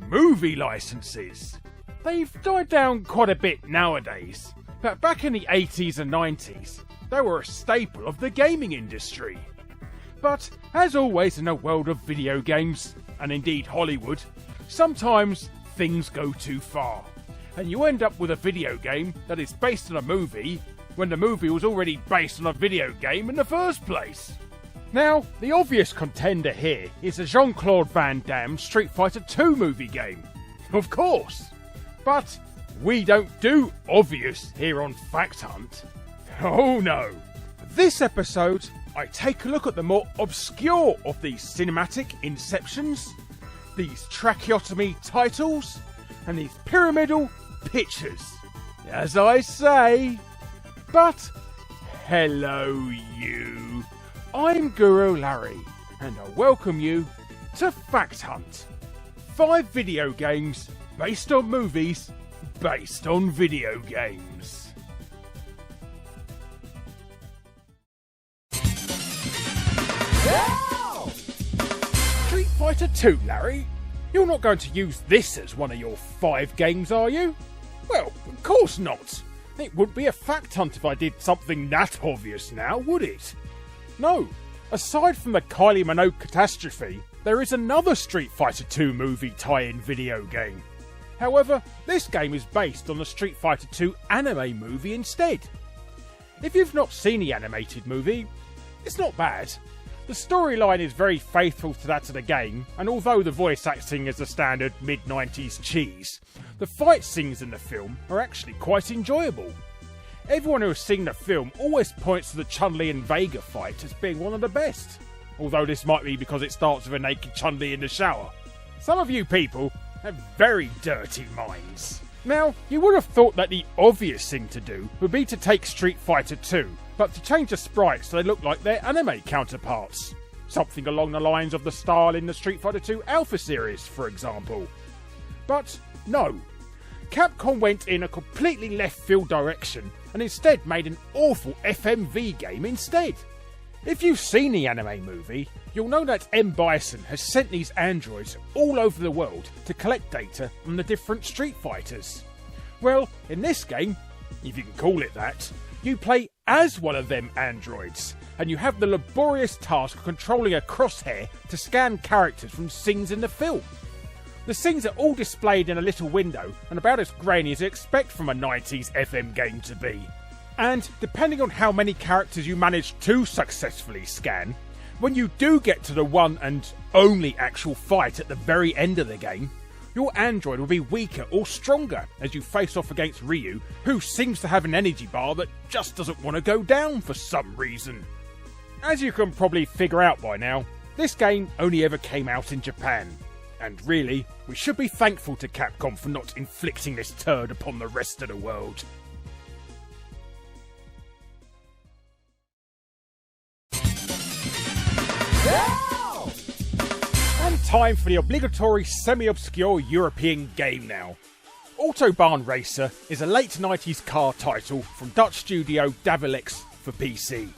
movie licenses. They've died down quite a bit nowadays, but back in the 80s and 90s, they were a staple of the gaming industry. But as always in a world of video games, and indeed Hollywood, sometimes things go too far, and you end up with a video game that is based on a movie when the movie was already based on a video game in the first place. Now, the obvious contender here is the Jean-Claude Van Damme Street Fighter II movie game. Of course! But we don't do obvious here on Fact Hunt. Oh no! This episode, I take a look at the more obscure of these cinematic inceptions, these tracheotomy titles, and these pyramidal pictures. As I say, but hello you. I'm Guru Larry, and I welcome you to Fact Hunt. 5 video games based on movies based on video games. Wow! Street Fighter II, Larry? You're not going to use this as one of your 5 games, are you? Well, of course not. It would be a fact hunt if I did something that obvious now, would it? No. Aside from the Kylie Minogue catastrophe, there is another Street Fighter II movie tie-in video game. However, this game is based on the Street Fighter II anime movie instead. If you've not seen the animated movie, it's not bad. The storyline is very faithful to that of the game, and although the voice acting is the standard mid-90s cheese, the fight scenes in the film are actually quite enjoyable. Everyone who has seen the film always points to the Chun-Li and Vega fight as being one of the best, although this might be because it starts with a naked Chun-Li in the shower. Some of you people have very dirty minds. Now, you would have thought that the obvious thing to do would be to take Street Fighter 2, but to change the sprites so they look like their anime counterparts. Something along the lines of the style in the Street Fighter 2 Alpha series, for example. But no. Capcom went in a completely left field direction and instead made an awful FMV game instead. If you've seen the anime movie, you'll know that M. Bison has sent these androids all over the world to collect data on the different Street Fighters. Well, in this game, if you can call it that, you play as one of them androids, and you have the laborious task of controlling a crosshair to scan characters from scenes in the film. The scenes are all displayed in a little window and about as grainy as you expect from a 90s FM game to be. And depending on how many characters you manage to successfully scan, when you do get to the one and only actual fight at the very end of the game, your android will be weaker or stronger as you face off against Ryu, who seems to have an energy bar that just doesn't want to go down for some reason. As you can probably figure out by now, this game only ever came out in Japan. And really, we should be thankful to Capcom for not inflicting this turd upon the rest of the world. Wow! And time for the obligatory semi-obscure European game now. Autobahn Racer is a late 90s car title from Dutch studio Davilex for PC.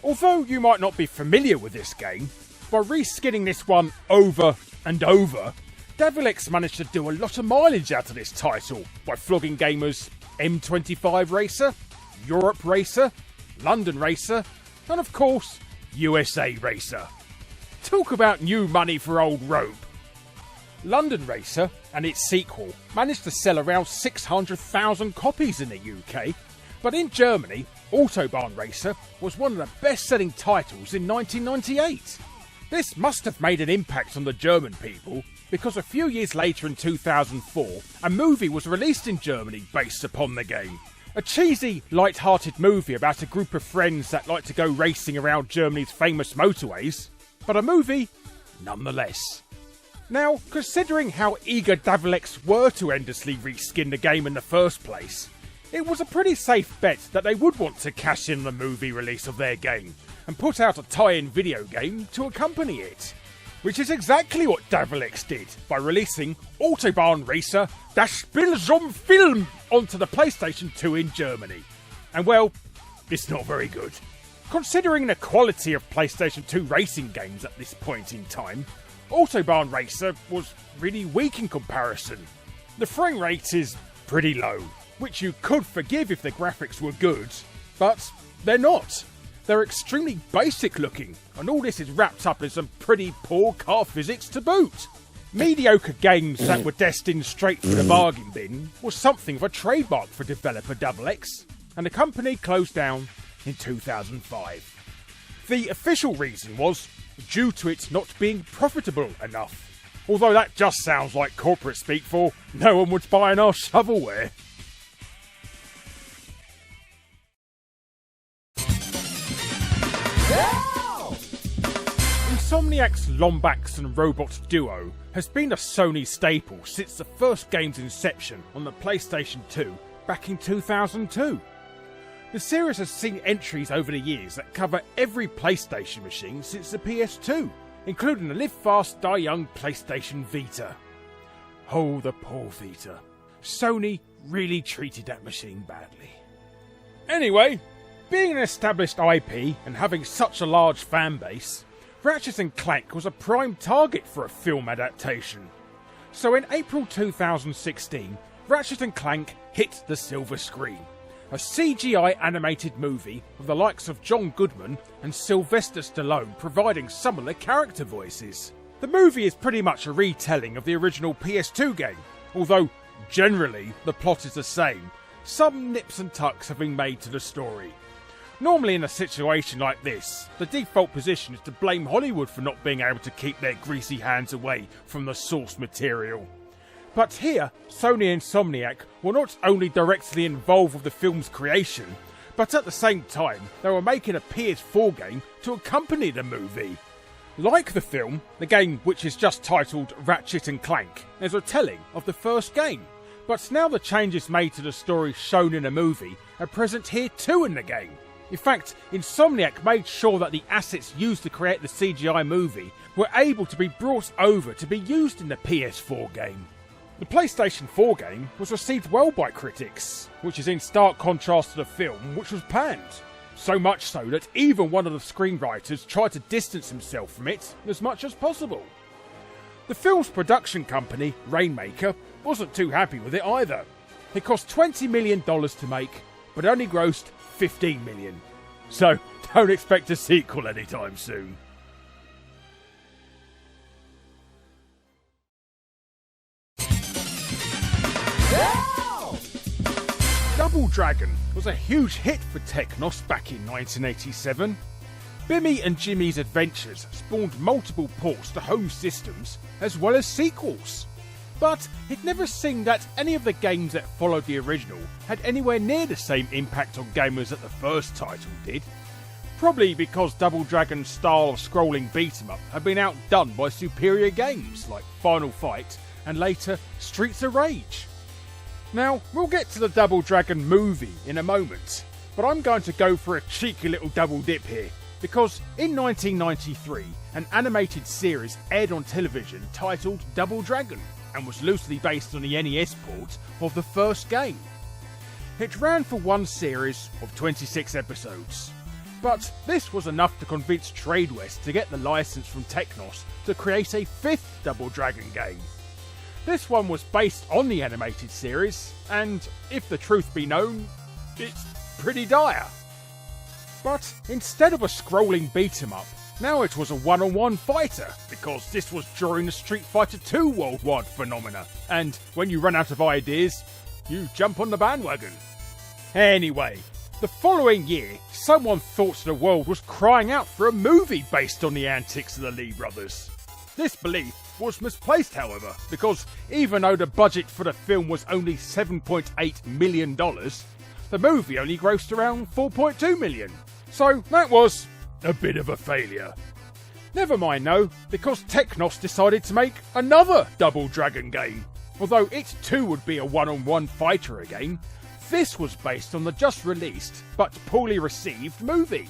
Although you might not be familiar with this game, by reskinning this one over and over, Davilex managed to do a lot of mileage out of this title by flogging gamers M25 Racer, Europe Racer, London Racer, and of course, USA Racer. Talk about new money for old rope. London Racer and its sequel managed to sell around 600,000 copies in the UK, but in Germany, Autobahn Racer was one of the best-selling titles in 1998. This must have made an impact on the German people, because a few years later in 2004, a movie was released in Germany based upon the game. A cheesy, light-hearted movie about a group of friends that like to go racing around Germany's famous motorways, but a movie nonetheless. Now, considering how eager Davilex were to endlessly reskin the game in the first place, it was a pretty safe bet that they would want to cash in the movie release of their game and put out a tie-in video game to accompany it. Which is exactly what Davilex did by releasing Autobahn Racer Das Spiel zum Film onto the PlayStation 2 in Germany. And well, it's not very good. Considering the quality of PlayStation 2 racing games at this point in time, Autobahn Racer was really weak in comparison. The frame rate is pretty low, which you could forgive if the graphics were good, but they're not. They're extremely basic looking, and all this is wrapped up in some pretty poor car physics to boot. Mediocre games that were destined straight for the bargain bin was something of a trademark for developer XX, and the company closed down in 2005. The official reason was due to it not being profitable enough. Although that just sounds like corporate speak for no one would buy our shovelware. Insomniac's Lombax and Robot duo has been a Sony staple since the first game's inception on the PlayStation 2 back in 2002. The series has seen entries over the years that cover every PlayStation machine since the PS2, including the Live Fast Die Young PlayStation Vita. Oh, the poor Vita. Sony really treated that machine badly. Anyway, being an established IP and having such a large fan base, Ratchet & Clank was a prime target for a film adaptation. So in April 2016, Ratchet & Clank hit the silver screen. A CGI animated movie with the likes of John Goodman and Sylvester Stallone providing some of the character voices. The movie is pretty much a retelling of the original PS2 game, although generally the plot is the same. Some nips and tucks have been made to the story. Normally in a situation like this, the default position is to blame Hollywood for not being able to keep their greasy hands away from the source material. But here, Sony and Insomniac were not only directly involved with the film's creation, but at the same time they were making a PS4 game to accompany the movie. Like the film, the game, which is just titled Ratchet & Clank, is a telling of the first game. But now the changes made to the story shown in the movie are present here too in the game. In fact, Insomniac made sure that the assets used to create the CGI movie were able to be brought over to be used in the PS4 game. The PlayStation 4 game was received well by critics, which is in stark contrast to the film, which was panned. So much so that even one of the screenwriters tried to distance himself from it as much as possible. The film's production company, Rainmaker, wasn't too happy with it either. It cost $20 million to make, but only grossed $15 million. So don't expect a sequel anytime soon. Double Dragon was a huge hit for Technos back in 1987. Bimmy and Jimmy's Adventures spawned multiple ports to home systems as well as sequels. But it never seemed that any of the games that followed the original had anywhere near the same impact on gamers that the first title did. Probably because Double Dragon's style of scrolling beat-em-up had been outdone by superior games like Final Fight and later Streets of Rage. Now, we'll get to the Double Dragon movie in a moment, but I'm going to go for a cheeky little double dip here, because in 1993, an animated series aired on television titled Double Dragon, and was loosely based on the NES port of the first game. It ran for one series of 26 episodes, but this was enough to convince TradeWest to get the license from Technos to create a fifth Double Dragon game. This one was based on the animated series, and if the truth be known, it's pretty dire. But instead of a scrolling beat-em-up, now it was a one-on-one fighter, because this was during the Street Fighter II worldwide phenomena, and when you run out of ideas, you jump on the bandwagon. Anyway, the following year, someone thought the world was crying out for a movie based on the antics of the Lee brothers. This belief was misplaced, however, because even though the budget for the film was only $7.8 million, the movie only grossed around $4.2 million. So that was a bit of a failure. Never mind though, because Technos decided to make another Double Dragon game. Although it too would be a one-on-one fighter again, this was based on the just released, but poorly received movie.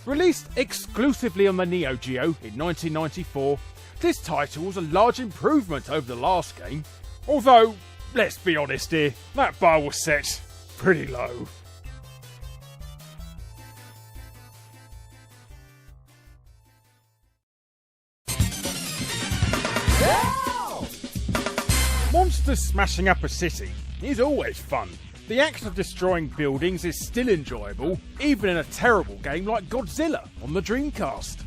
Released exclusively on the Neo Geo in 1994, this title was a large improvement over the last game, although, let's be honest here, that bar was set pretty low. monsters smashing up a city is always fun. The act of destroying buildings is still enjoyable, even in a terrible game like Godzilla on the Dreamcast.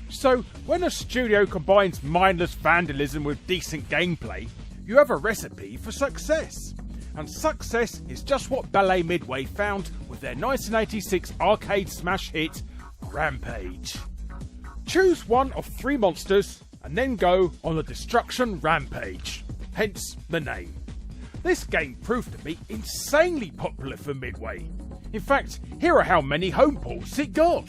So, when a studio combines mindless vandalism with decent gameplay, you have a recipe for success. And success is just what Ballet Midway found with their 1986 arcade smash hit, Rampage. Choose one of 3 monsters and then go on a destruction rampage, hence the name. This game proved to be insanely popular for Midway. In fact, here are how many home ports it got.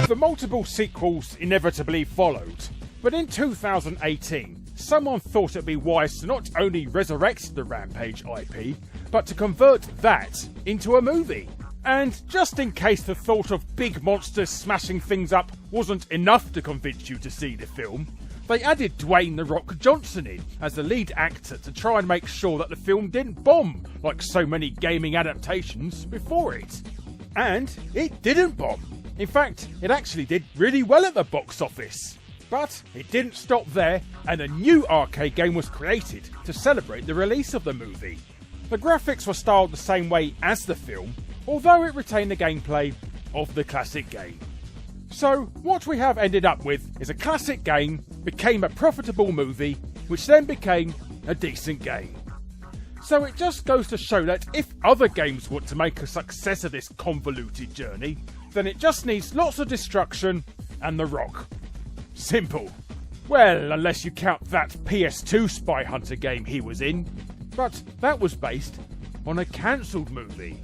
The multiple sequels inevitably followed, but in 2018, someone thought it'd be wise to not only resurrect the Rampage IP, but to convert that into a movie. And just in case the thought of big monsters smashing things up wasn't enough to convince you to see the film, they added Dwayne "The Rock" Johnson in as the lead actor to try and make sure that the film didn't bomb like so many gaming adaptations before it. And it didn't bomb. In fact, it actually did really well at the box office. But it didn't stop there, and a new arcade game was created to celebrate the release of the movie. The graphics were styled the same way as the film, although it retained the gameplay of the classic game. So, what we have ended up with is a classic game became a profitable movie, which then became a decent game. So it just goes to show that if other games want to make a success of this convoluted journey, then it just needs lots of destruction and The Rock. Simple. Well, unless you count that PS2 Spy Hunter game he was in. But that was based on a cancelled movie.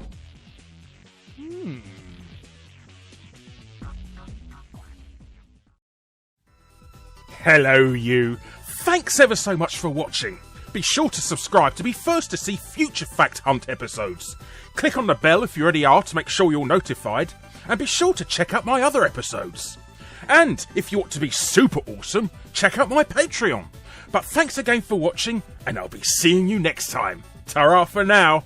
Hello you. Thanks ever so much for watching. Be sure to subscribe to be first to see future Fact Hunt episodes. Click on the bell if you already are to make sure you're notified. And be sure to check out my other episodes. And if you want to be super awesome, check out my Patreon. But thanks again for watching, and I'll be seeing you next time. Ta-ra for now.